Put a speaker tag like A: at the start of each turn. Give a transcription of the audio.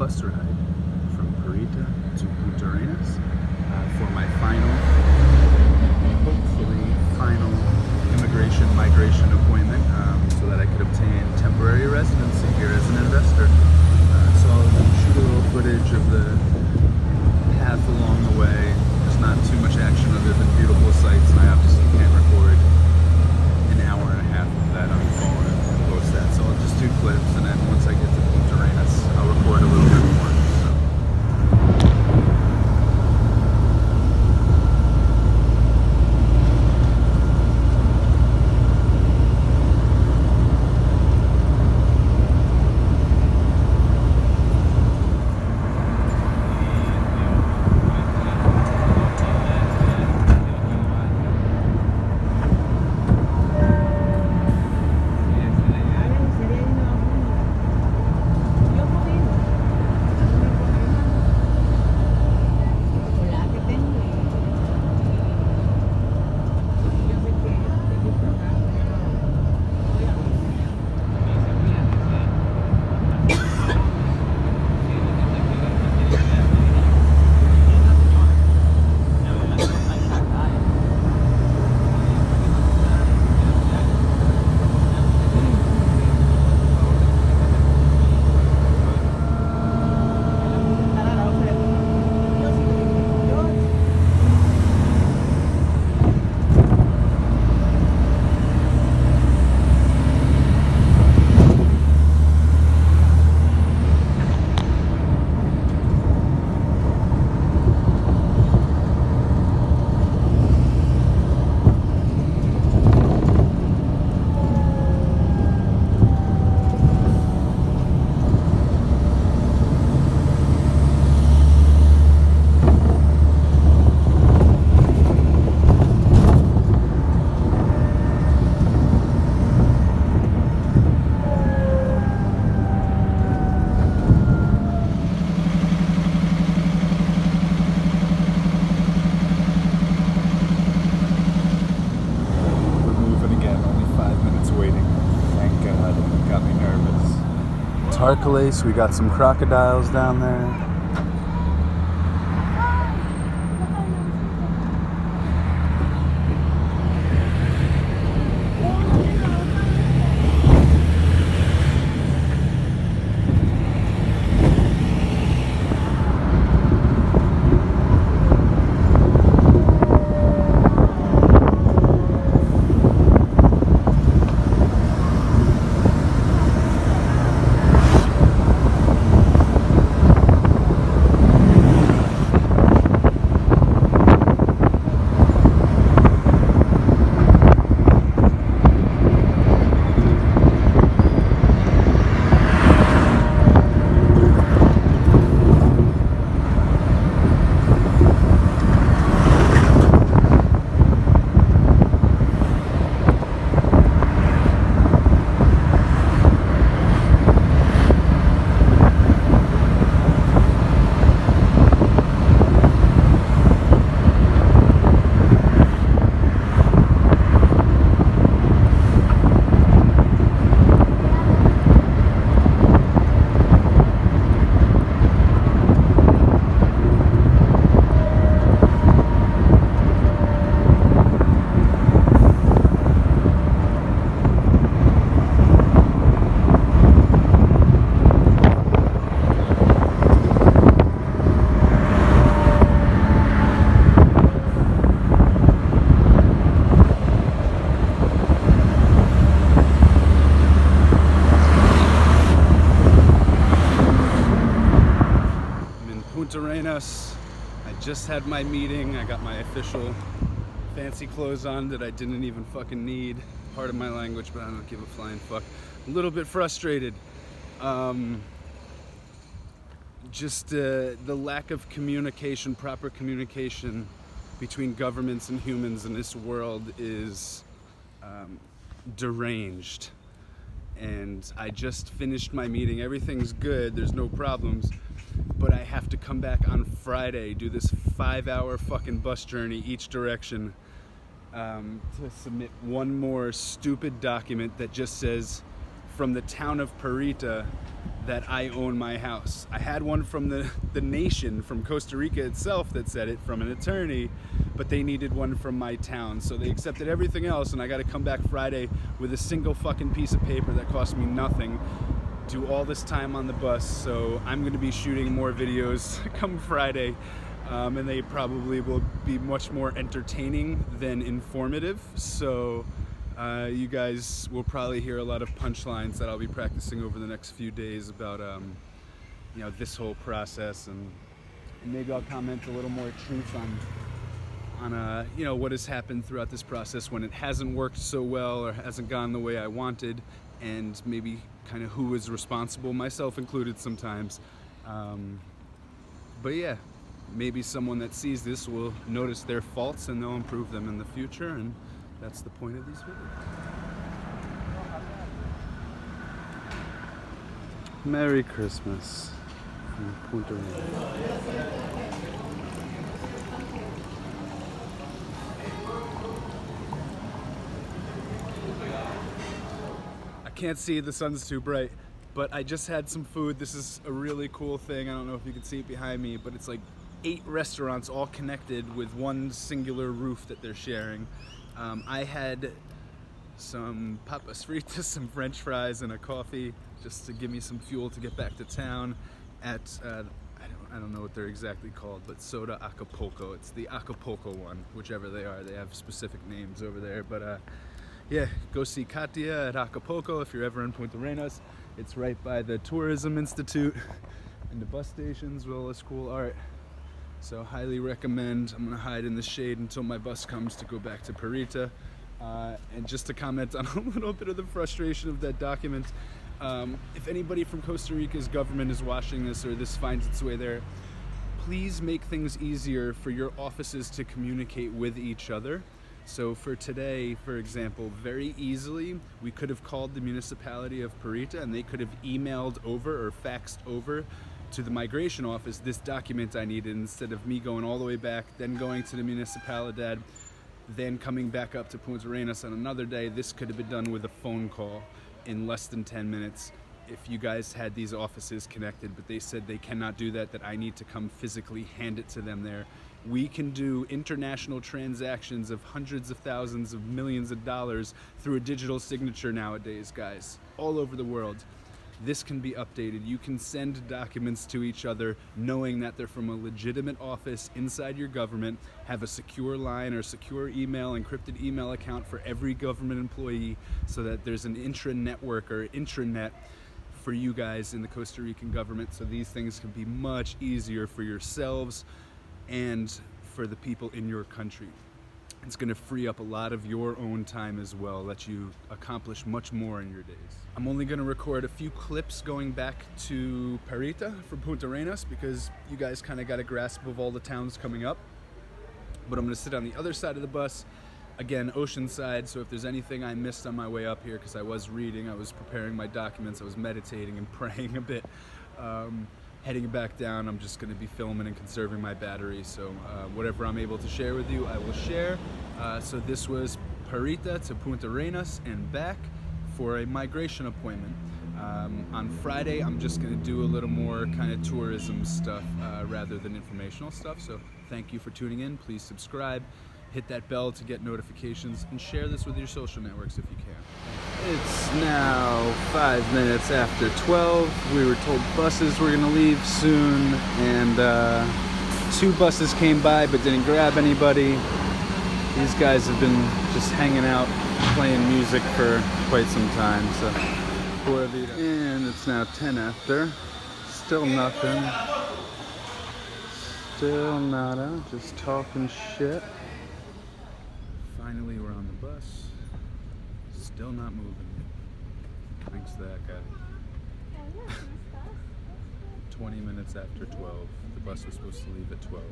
A: bus ride from Parrita to Puntarenas for my hopefully final migration appointment so that I could obtain temporary residency here as an investor. So I'll shoot a little footage of the path along the way. There's not too much action other than beautiful sights, and I obviously can't record an hour and a half of that on the phone and post that. So I'll just do clips, and then once I get to Puntarenas, I'll record a little bit more. Tarkalace, we got some crocodiles down there. Puntarenas. I just had my meeting. I got my official fancy clothes on that I didn't even fucking need. Pardon my language, but I don't give a flying fuck. A little bit frustrated. Just the lack of communication, proper communication between governments and humans in this world is deranged. And I just finished my meeting. Everything's good. There's no problems. But I have to come back on Friday, do this 5-hour fucking bus journey each direction to submit one more stupid document that just says from the town of Parrita that I own my house. I had one from the nation, from Costa Rica itself, that said it, from an attorney, but they needed one from my town. So they accepted everything else, and I gotta come back Friday with a single fucking piece of paper that cost me nothing. Do all this time on the bus, so I'm gonna be shooting more videos come Friday, and they probably will be much more entertaining than informative. So you guys will probably hear a lot of punchlines that I'll be practicing over the next few days about you know, this whole process, and maybe I'll comment a little more truth on you know, what has happened throughout this process when it hasn't worked so well or hasn't gone the way I wanted, and maybe kind of who was responsible, myself included sometimes. But yeah, maybe someone that sees this will notice their faults and they'll improve them in the future, and that's the point of these videos. Merry Christmas from Puntarenas. I can't see, the sun's too bright, but I just had some food. This is a really cool thing. I don't know if you can see it behind me, but it's like 8 restaurants all connected with one singular roof that they're sharing. I had some papas fritas, some french fries, and a coffee just to give me some fuel to get back to town at, I don't know what they're exactly called, but Soda Acapulco. It's the Acapulco one, whichever they are. They have specific names over there, but yeah, go see Katia at Acapulco if you're ever in Puntarenas. It's right by the Tourism Institute and the bus stations with all this cool art. So highly recommend. I'm gonna hide in the shade until my bus comes to go back to Parrita. And just to comment on a little bit of the frustration of that document, if anybody from Costa Rica's government is watching this, or this finds its way there, please make things easier for your offices to communicate with each other. So for today, for example, very easily, we could have called the municipality of Parrita and they could have emailed over or faxed over to the migration office this document I needed, instead of me going all the way back, then going to the municipalidad, then coming back up to Puntarenas on another day. This could have been done with a phone call in less than 10 minutes if you guys had these offices connected, but they said they cannot do that, that I need to come physically hand it to them there. We can do international transactions of hundreds of thousands of millions of dollars through a digital signature nowadays, guys, all over the world. This can be updated. You can send documents to each other knowing that they're from a legitimate office inside your government, have a secure line or secure email, encrypted email account for every government employee, so that there's an intra-network or intranet for you guys in the Costa Rican government, so these things can be much easier for yourselves and for the people in your country. It's going to free up a lot of your own time as well, let you accomplish much more in your days. I'm only going to record a few clips going back to Parrita from Puntarenas because you guys kind of got a grasp of all the towns coming up. But I'm going to sit on the other side of the bus, again, ocean side, so if there's anything I missed on my way up here, because I was reading, I was preparing my documents, I was meditating and praying a bit. Heading back down, I'm just going to be filming and conserving my battery, so whatever I'm able to share with you, I will share. So this was Parrita to Puntarenas and back for a migration appointment. On Friday, I'm just going to do a little more kind of tourism stuff rather than informational stuff, so thank you for tuning in. Please subscribe, hit that bell to get notifications, and share this with your social networks if you can. It's now 5 minutes after 12. We were told buses were gonna leave soon, and 2 buses came by but didn't grab anybody. These guys have been just hanging out, playing music for quite some time, so Pura Vida. And it's now 10 after. Still nothing. Still nada, just talking shit. Finally, we're on the bus. Still not moving. Thanks to that guy. 20 minutes after 12. The bus was supposed to leave at 12.